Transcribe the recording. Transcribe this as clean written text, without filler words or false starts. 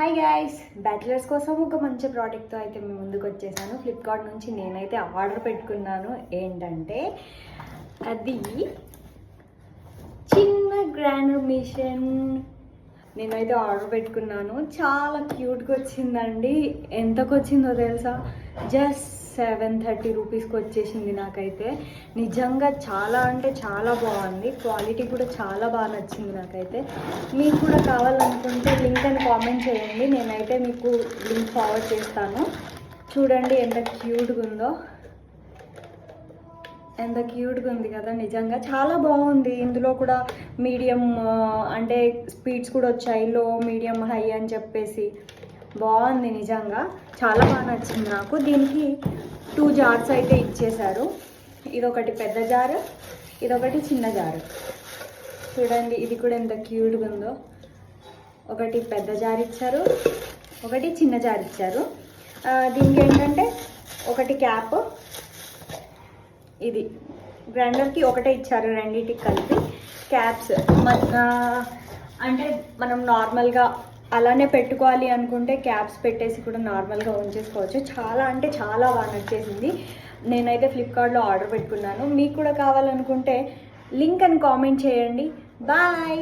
Hi guys, bachelors కోసం ఒక మంచి ప్రోడక్ట్తో అయితే మేము ముందుకు వచ్చేసాను. ఫ్లిప్కార్ట్ నుంచి నేనైతే ఆర్డర్ పెట్టుకున్నాను. ఏంటంటే అది చిన్న గ్రైండర్ మిషన్. నేనైతే ఆర్డర్ పెట్టుకున్నాను. చాలా క్యూట్గా వచ్చిందండి. ఎంతకు వచ్చిందో తెలుసా? జస్ట్ 730 రూపీస్కి వచ్చేసింది. నాకైతే నిజంగా చాలా అంటే చాలా బాగుంది. క్వాలిటీ కూడా చాలా బాగా నచ్చింది నాకైతే. మీకు కూడా కావాలనుకుంటే లింక్ అని కామెంట్ చేయండి. నేనైతే మీకు లింక్ ఫార్వర్డ్ చేస్తాను. చూడండి ఎంత క్యూట్గా ఉందో. ఎంత క్యూట్గా ఉంది కదా, నిజంగా చాలా బాగుంది. ఇందులో కూడా మీడియం అంటే స్పీడ్స్ కూడా వచ్చాయి, లో మీడియం హై అని చెప్పేసి బాగుంది. నిజంగా చాలా బాగా నచ్చింది నాకు. దీనికి 2 జార్స్ అయితే ఇచ్చేశారు. ఇదొకటి పెద్ద జారు, ఇదొకటి చిన్న జారు. చూడండి ఇది కూడా ఎంత క్యూట్గా ఉందో. ఒకటి పెద్ద జార్ ఇచ్చారు, ఒకటి చిన్న జార్ ఇచ్చారు. దీనికి ఏంటంటే ఒకటి క్యాప్, ఇది గ్రైండర్కి ఒకటే ఇచ్చారు, రెండింటికి కలిపి క్యాప్స్. అంటే మనం నార్మల్గా అలానే పెట్టుకోవాలి అనుకుంటే క్యాప్స్ పెట్టేసి కూడా నార్మల్గా ఉంచేసుకోవచ్చు. చాలా అంటే చాలా బాగా నచ్చేసింది. నేనైతే ఫ్లిప్కార్ట్లో ఆర్డర్ పెట్టుకున్నాను. మీకు కూడా కావాలనుకుంటే లింక్ అని కామెంట్ చేయండి. బాయ్.